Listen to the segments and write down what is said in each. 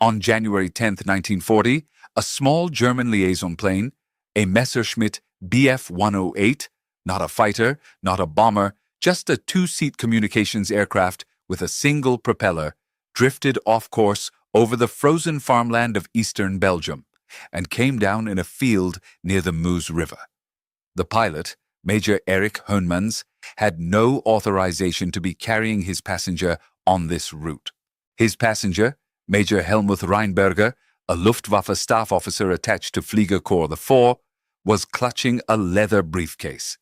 On January 10, 1940, a small German liaison plane, a Messerschmitt Bf-108, not a fighter, not a bomber, just a two-seat communications aircraft with a single propeller, drifted off course over the frozen farmland of eastern Belgium and came down in a field near the Meuse River. The pilot, Major Erich Hoenmans, had no authorization to be carrying his passenger on this route. His passenger, Major Helmuth Reinberger, a Luftwaffe staff officer attached to Fliegerkorps IV, was clutching a leather briefcase.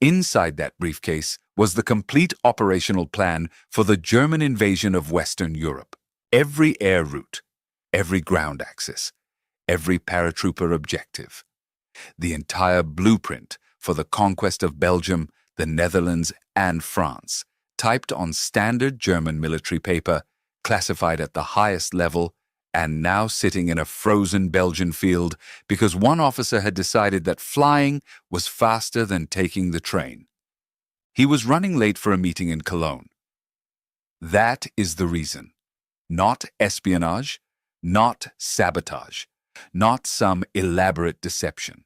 Inside that briefcase was the complete operational plan for the German invasion of Western Europe. Every air route, every ground axis, every paratrooper objective. The entire blueprint for the conquest of Belgium, the Netherlands, and France, typed on standard German military paper, classified at the highest level, and now sitting in a frozen Belgian field because one officer had decided that flying was faster than taking the train. He was running late for a meeting in Cologne. That is the reason. Not espionage, not sabotage, not some elaborate deception.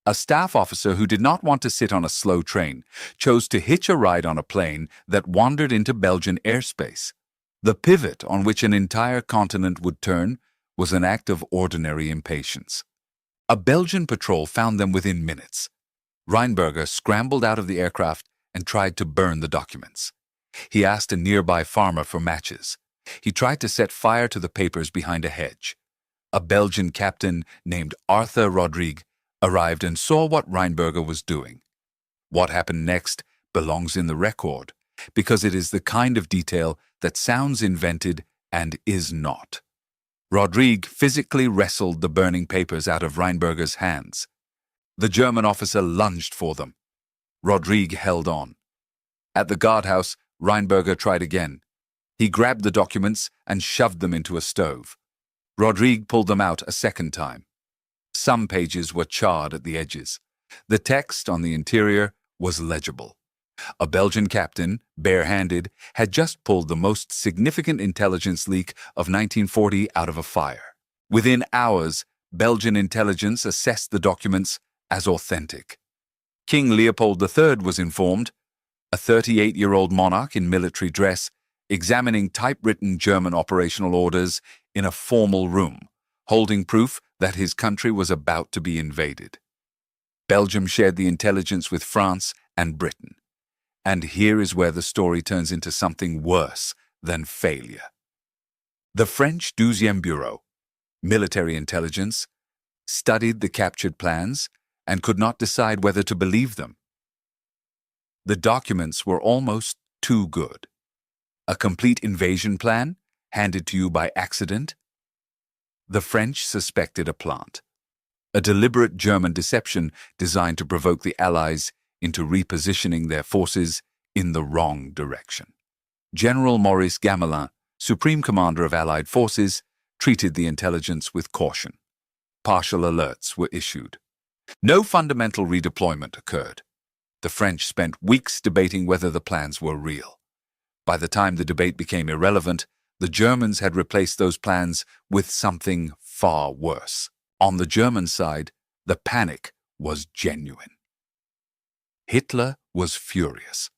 A staff officer who did not want to sit on a slow train chose to hitch a ride on a plane that wandered into Belgian airspace. The pivot on which an entire continent would turn was an act of ordinary impatience. A Belgian patrol found them within minutes. Reinberger scrambled out of the aircraft and tried to burn the documents. He asked a nearby farmer for matches. He tried to set fire to the papers behind a hedge. A Belgian captain named Arthur Rodrigue arrived and saw what Reinberger was doing. What happened next belongs in the record, because it is the kind of detail that sounds invented and is not. Rodrigue physically wrestled the burning papers out of Reinberger's hands. The German officer lunged for them. Rodrigue held on. At the guardhouse, Reinberger tried again. He grabbed the documents and shoved them into a stove. Rodrigue pulled them out a second time. Some pages were charred at the edges. The text on the interior was legible. A Belgian captain, barehanded, had just pulled the most significant intelligence leak of 1940 out of a fire. Within hours, Belgian intelligence assessed the documents as authentic. King Leopold III was informed, a 38-year-old monarch in military dress, examining typewritten German operational orders in a formal room, holding proof that his country was about to be invaded. Belgium shared the intelligence with France and Britain. And here is where the story turns into something worse than failure. The French 12e Bureau, military intelligence, studied the captured plans and could not decide whether to believe them. The documents were almost too good. A complete invasion plan, handed to you by accident? The French suspected a plant, a deliberate German deception designed to provoke the Allies into repositioning their forces in the wrong direction. General Maurice Gamelin, Supreme Commander of Allied forces, treated the intelligence with caution. Partial alerts were issued. No fundamental redeployment occurred. The French spent weeks debating whether the plans were real. By the time the debate became irrelevant, the Germans had replaced those plans with something far worse. On the German side, the panic was genuine. Hitler was furious.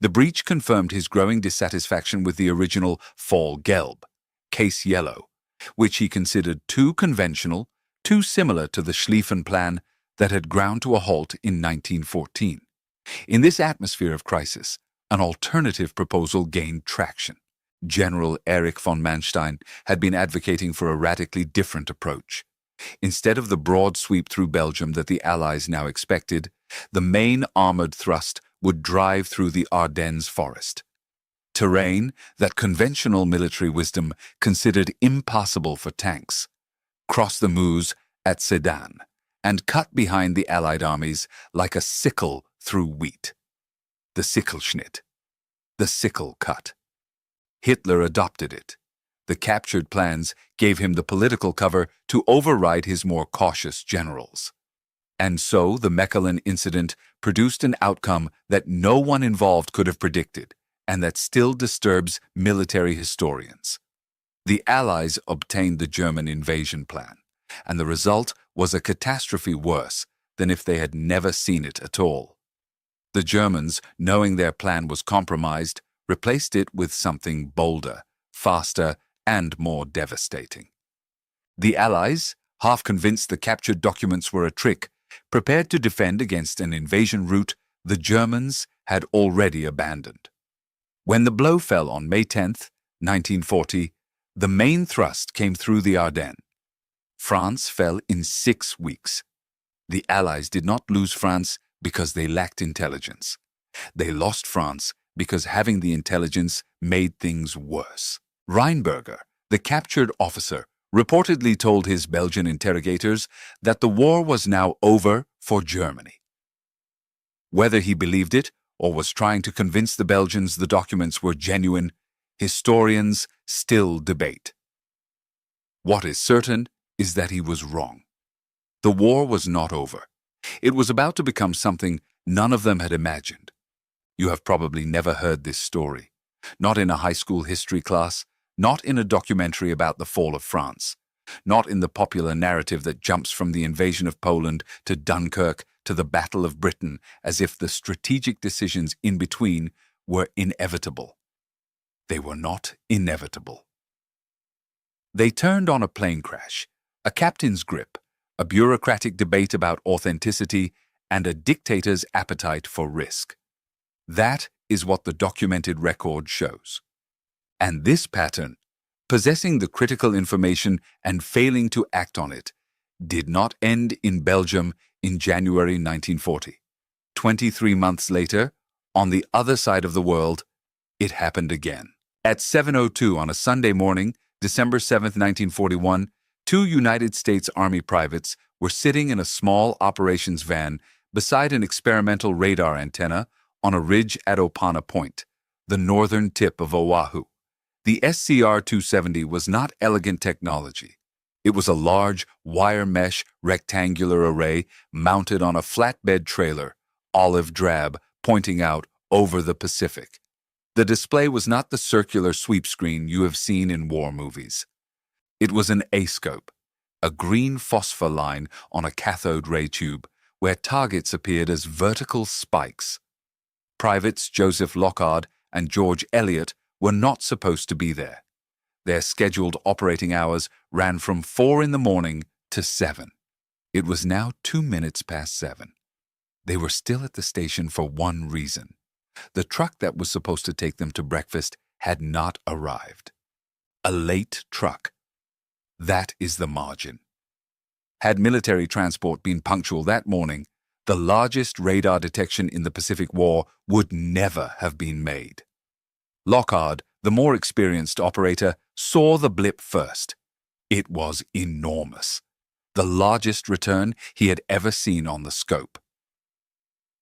The breach confirmed his growing dissatisfaction with the original Fall Gelb, Case Yellow, which he considered too conventional, too similar to the Schlieffen Plan that had ground to a halt in 1914. In this atmosphere of crisis, an alternative proposal gained traction. General Erich von Manstein had been advocating for a radically different approach. Instead of the broad sweep through Belgium that the Allies now expected, the main armored thrust would drive through the Ardennes forest. Terrain that conventional military wisdom considered impassable for tanks. Cross the Meuse at Sedan and cut behind the Allied armies like a sickle through wheat. The Sickelschnitt. The sickle cut. Hitler adopted it. The captured plans gave him the political cover to override his more cautious generals. And so the Mechelen incident produced an outcome that no one involved could have predicted, and that still disturbs military historians. The Allies obtained the German invasion plan, and the result was a catastrophe worse than if they had never seen it at all. The Germans, knowing their plan was compromised, replaced it with something bolder, faster, and more devastating. The Allies, half convinced the captured documents were a trick, prepared to defend against an invasion route the Germans had already abandoned. When the blow fell on May 10, 1940, the main thrust came through the Ardennes. France fell in 6 weeks. The Allies did not lose France because they lacked intelligence. They lost France because having the intelligence made things worse. Reinberger, the captured officer, reportedly told his Belgian interrogators that the war was now over for Germany. Whether he believed it or was trying to convince the Belgians the documents were genuine, historians still debate. What is certain is that he was wrong. The war was not over. It was about to become something none of them had imagined. You have probably never heard this story. Not in a high school history class, not in a documentary about the fall of France, not in the popular narrative that jumps from the invasion of Poland to Dunkirk to the Battle of Britain as if the strategic decisions in between were inevitable. They were not inevitable. They turned on a plane crash, a captain's grip, a bureaucratic debate about authenticity, and a dictator's appetite for risk. That is what the documented record shows. And this pattern, possessing the critical information and failing to act on it, did not end in Belgium in January 1940. 23 months later, on the other side of the world, it happened again. At 7:02 on a Sunday morning, December 7, 1941, 2 United States Army privates were sitting in a small operations van beside an experimental radar antenna on a ridge at Opana Point, the northern tip of Oahu. The SCR-270 was not elegant technology. It was a large, wire mesh rectangular array mounted on a flatbed trailer, olive drab, pointing out over the Pacific. The display was not the circular sweep screen you have seen in war movies. It was an A-scope, a green phosphor line on a cathode ray tube, where targets appeared as vertical spikes. Privates Joseph Lockhart and George Elliott were not supposed to be there. Their scheduled operating hours ran from 4 in the morning to 7. It was now 2 minutes past 7. They were still at the station for one reason. The truck that was supposed to take them to breakfast had not arrived. A late truck. That is the margin. Had military transport been punctual that morning, the largest radar detection in the Pacific War would never have been made. Lockhart, the more experienced operator, saw the blip first. It was enormous. The largest return he had ever seen on the scope.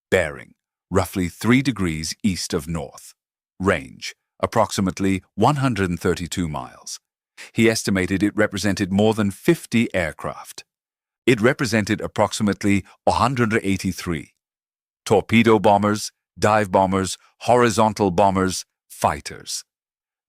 Bearing, roughly 3 degrees east of north. Range, approximately 132 miles. He estimated it represented more than 50 aircraft. It represented approximately 183. Torpedo bombers, dive bombers, horizontal bombers, fighters.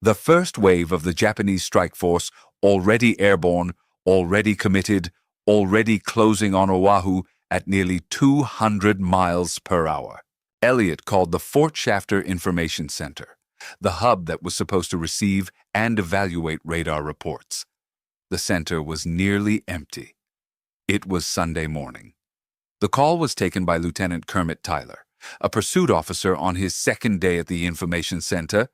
The first wave of the Japanese strike force, already airborne, already committed, already closing on Oahu at nearly 200 miles per hour. Elliott called the Fort Shafter Information Center, the hub that was supposed to receive and evaluate radar reports. The center was nearly empty. It was Sunday morning. The call was taken by Lieutenant Kermit Tyler, a pursuit officer on his second day at the information center,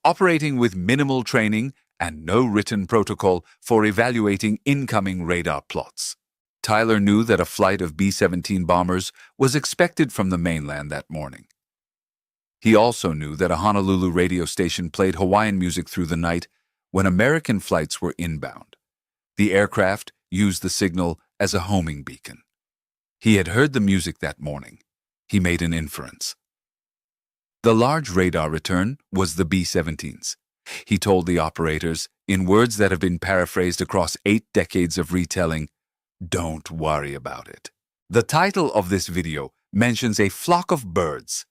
operating with minimal training and no written protocol for evaluating incoming radar plots. Tyler knew that a flight of B-17 bombers was expected from the mainland that morning. He also knew that a Honolulu radio station played Hawaiian music through the night when American flights were inbound. The aircraft used the signal as a homing beacon. He had heard the music that morning. He made an inference. The large radar return was the B-17s. He told the operators, in words that have been paraphrased across 8 decades of retelling, "Don't worry about it." The title of this video mentions a flock of birds.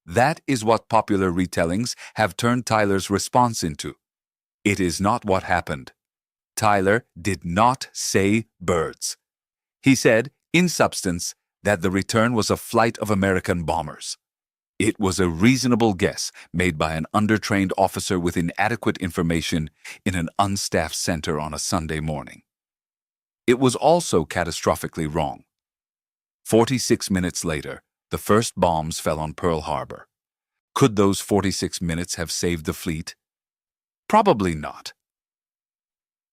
That is what popular retellings have turned Tyler's response into. It is not what happened. Tyler did not say birds. He said, in substance, that the return was a flight of American bombers. It was a reasonable guess made by an undertrained officer with inadequate information in an unstaffed center on a Sunday morning. It was also catastrophically wrong. 46 minutes later, the first bombs fell on Pearl Harbor. Could those 46 minutes have saved the fleet? Probably not.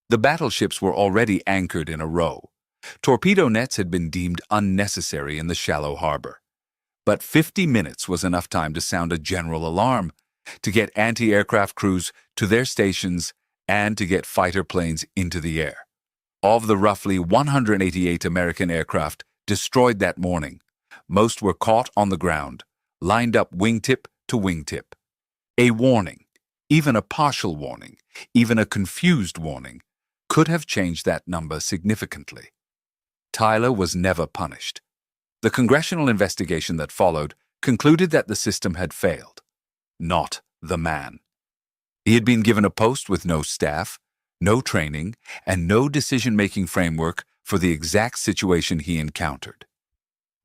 The battleships were already anchored in a row. Torpedo nets had been deemed unnecessary in the shallow harbor. But 50 minutes was enough time to sound a general alarm, to get anti-aircraft crews to their stations, and to get fighter planes into the air. Of the roughly 188 American aircraft destroyed that morning, most were caught on the ground, lined up wingtip to wingtip. A warning, even a partial warning, even a confused warning, could have changed that number significantly. Tyler was never punished. The congressional investigation that followed concluded that the system had failed, not the man. He had been given a post with no staff, no training, and no decision-making framework for the exact situation he encountered.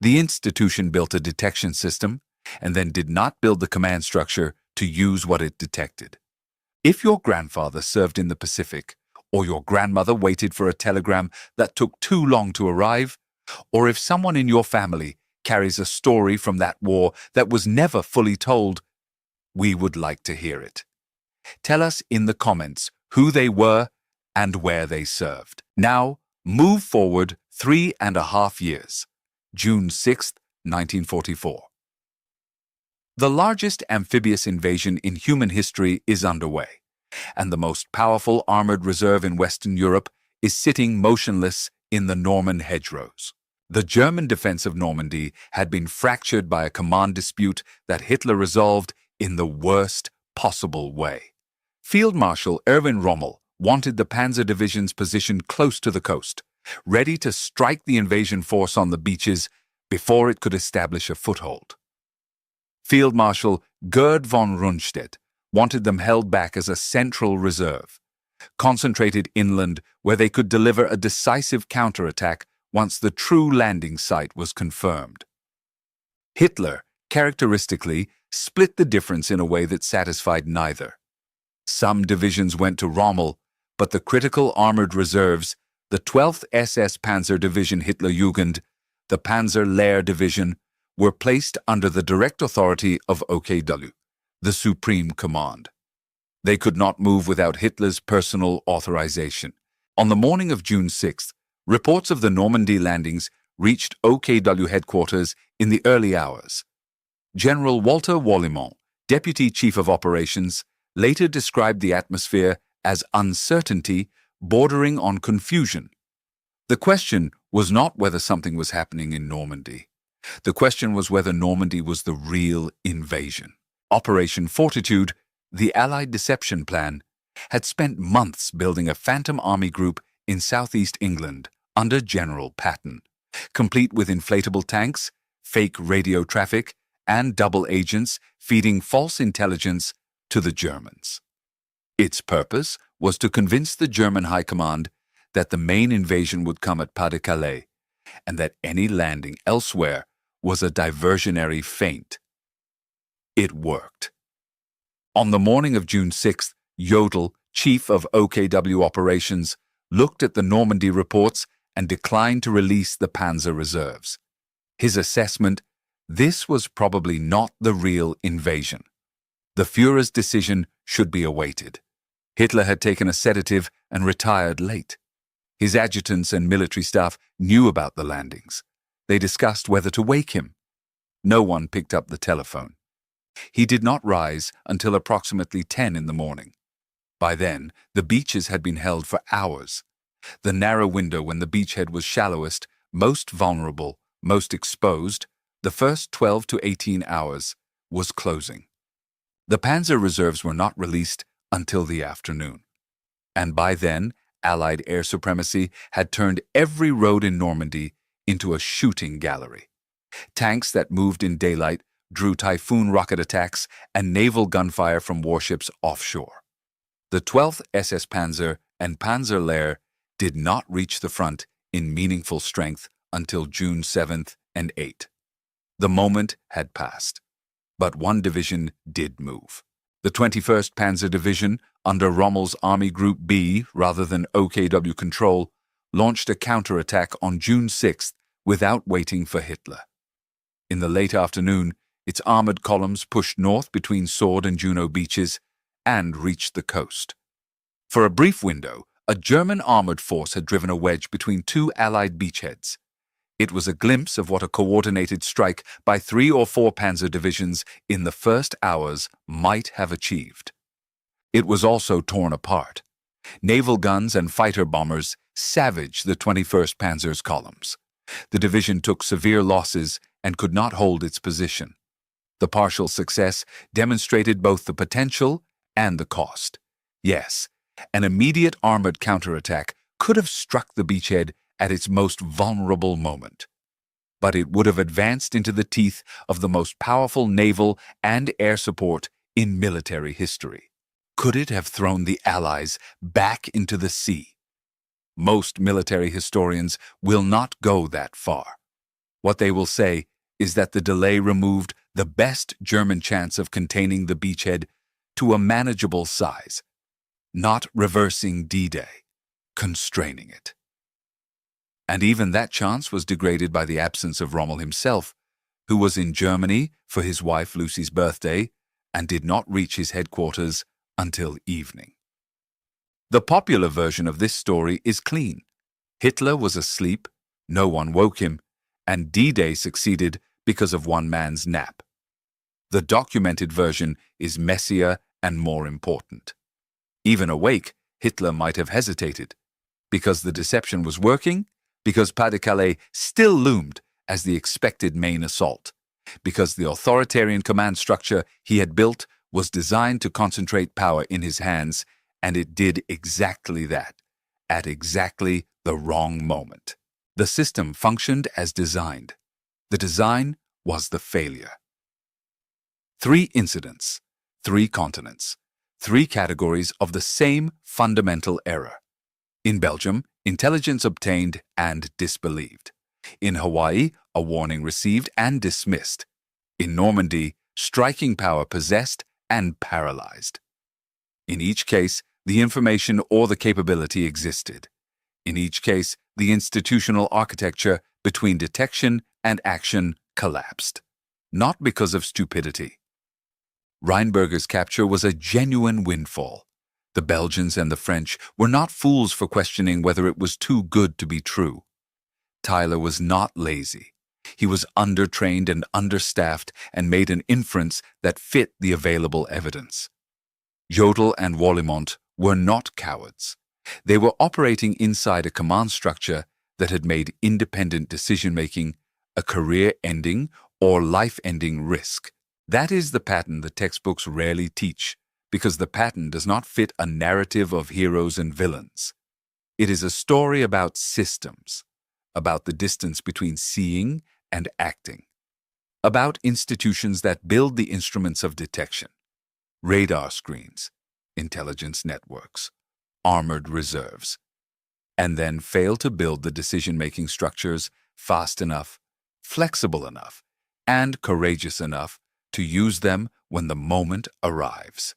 The institution built a detection system and then did not build the command structure to use what it detected. If your grandfather served in the Pacific, or your grandmother waited for a telegram that took too long to arrive, or if someone in your family carries a story from that war that was never fully told, we would like to hear it. Tell us in the comments who they were and where they served. Now, move forward 3.5 years. June 6, 1944. The largest amphibious invasion in human history is underway, and the most powerful armored reserve in Western Europe is sitting motionless in the Norman hedgerows. The German defense of Normandy had been fractured by a command dispute that Hitler resolved in the worst possible way. Field Marshal Erwin Rommel wanted the Panzer Division's position close to the coast, ready to strike the invasion force on the beaches before it could establish a foothold. Field Marshal Gerd von Rundstedt wanted them held back as a central reserve, concentrated inland where they could deliver a decisive counterattack once the true landing site was confirmed. Hitler, characteristically, split the difference in a way that satisfied neither. Some divisions went to Rommel, but the critical armored reserves, the 12th SS Panzer Division Hitlerjugend, the Panzer Lehr Division, were placed under the direct authority of OKW, the Supreme Command. They could not move without Hitler's personal authorization. On the morning of June 6th, reports of the Normandy landings reached OKW headquarters in the early hours. General Walter Wallimont, Deputy Chief of Operations, later described the atmosphere as uncertainty bordering on confusion. The question was not whether something was happening in Normandy. The question was whether Normandy was the real invasion. Operation Fortitude, the Allied deception plan, had spent months building a phantom army group in southeast England under General Patton, complete with inflatable tanks, fake radio traffic, and double agents feeding false intelligence to the Germans. Its purpose was to convince the German High Command that the main invasion would come at Pas-de-Calais and that any landing elsewhere was a diversionary feint. It worked. On the morning of June 6th, Jodl, chief of OKW operations, looked at the Normandy reports and declined to release the Panzer reserves. His assessment: this was probably not the real invasion. The Führer's decision should be awaited. Hitler had taken a sedative and retired late. His adjutants and military staff knew about the landings. They discussed whether to wake him. No one picked up the telephone. He did not rise until approximately 10 in the morning. By then, the beaches had been held for hours. The narrow window when the beachhead was shallowest, most vulnerable, most exposed, the first 12 to 18 hours, was closing. The Panzer reserves were not released until the afternoon. And by then, Allied air supremacy had turned every road in Normandy into a shooting gallery. Tanks that moved in daylight drew Typhoon rocket attacks and naval gunfire from warships offshore. The 12th SS Panzer and Panzerlehr did not reach the front in meaningful strength until June 7th and 8th. The moment had passed, but one division did move. The 21st Panzer Division, under Rommel's Army Group B rather than OKW control, launched a counterattack on June 6th without waiting for Hitler. In the late afternoon, its armored columns pushed north between Sword and Juno beaches and reached the coast. For a brief window, a German armored force had driven a wedge between two Allied beachheads. It was a glimpse of what a coordinated strike by 3 or 4 panzer divisions in the first hours might have achieved. It was also torn apart. Naval guns and fighter bombers savaged the 21st Panzer's columns. The division took severe losses and could not hold its position. The partial success demonstrated both the potential and the cost. Yes, an immediate armored counterattack could have struck the beachhead at its most vulnerable moment. But it would have advanced into the teeth of the most powerful naval and air support in military history. Could it have thrown the Allies back into the sea? Most military historians will not go that far. What they will say is that the delay removed the best German chance of containing the beachhead to a manageable size, not reversing D-Day, constraining it. And even that chance was degraded by the absence of Rommel himself, who was in Germany for his wife Lucy's birthday and did not reach his headquarters until evening. The popular version of this story is clean. Hitler was asleep, no one woke him, and D-Day succeeded because of one man's nap. The documented version is messier and more important. Even awake, Hitler might have hesitated, because the deception was working, because Pas-de-Calais still loomed as the expected main assault, because the authoritarian command structure he had built was designed to concentrate power in his hands, and it did exactly that, at exactly the wrong moment. The system functioned as designed. The design was the failure. 3 incidents, 3 continents, 3 categories of the same fundamental error. In Belgium, intelligence obtained and disbelieved. In Hawaii, a warning received and dismissed. In Normandy, striking power possessed and paralyzed. In each case, the information or the capability existed. In each case, the institutional architecture between detection and action collapsed. Not because of stupidity. Rheinberger's capture was a genuine windfall. The Belgians and the French were not fools for questioning whether it was too good to be true. Tyler was not lazy. He was undertrained and understaffed and made an inference that fit the available evidence. Jodl and Wallimont were not cowards. They were operating inside a command structure that had made independent decision-making a career-ending or life-ending risk. That is the pattern the textbooks rarely teach, because the pattern does not fit a narrative of heroes and villains. It is a story about systems, about the distance between seeing and acting, about institutions that build the instruments of detection, radar screens, intelligence networks, armored reserves, and then fail to build the decision-making structures fast enough, flexible enough, and courageous enough to use them when the moment arrives.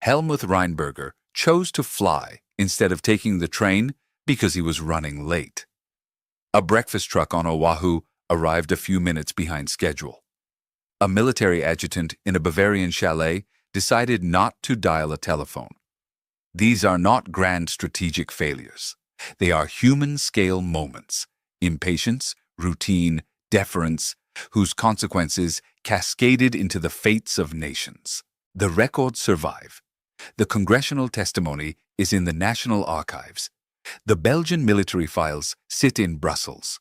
Helmuth Rheinberger chose to fly instead of taking the train because he was running late. A breakfast truck on Oahu arrived a few minutes behind schedule. A military adjutant in a Bavarian chalet decided not to dial a telephone. These are not grand strategic failures. They are human-scale moments, impatience, routine, deference, whose consequences cascaded into the fates of nations. The records survive. The congressional testimony is in the National Archives. The Belgian military files sit in Brussels.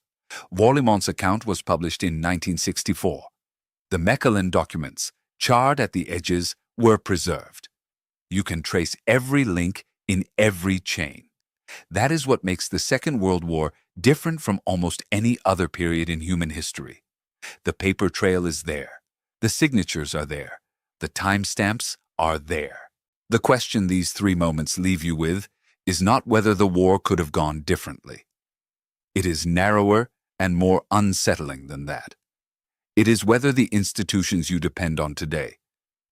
Wallimont's account was published in 1964. The Mechelen documents, charred at the edges, were preserved. You can trace every link in every chain. That is what makes the Second World War different from almost any other period in human history. The paper trail is there. The signatures are there. The timestamps are there. The question these 3 moments leave you with is not whether the war could have gone differently. It is narrower and more unsettling than that. It is whether the institutions you depend on today,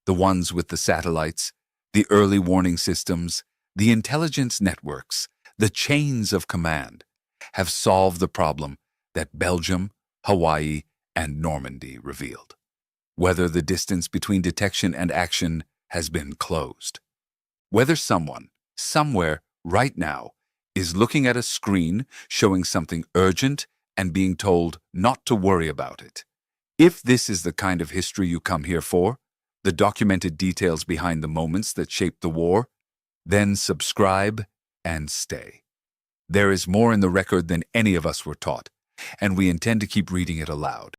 the ones with the satellites, the early warning systems, the intelligence networks, the chains of command, have solved the problem that Belgium, Hawaii, and Normandy revealed. Whether the distance between detection and action has been closed. Whether someone, somewhere, right now, is looking at a screen showing something urgent and being told not to worry about it. If this is the kind of history you come here for, the documented details behind the moments that shaped the war, then subscribe and stay. There is more in the record than any of us were taught, and we intend to keep reading it aloud.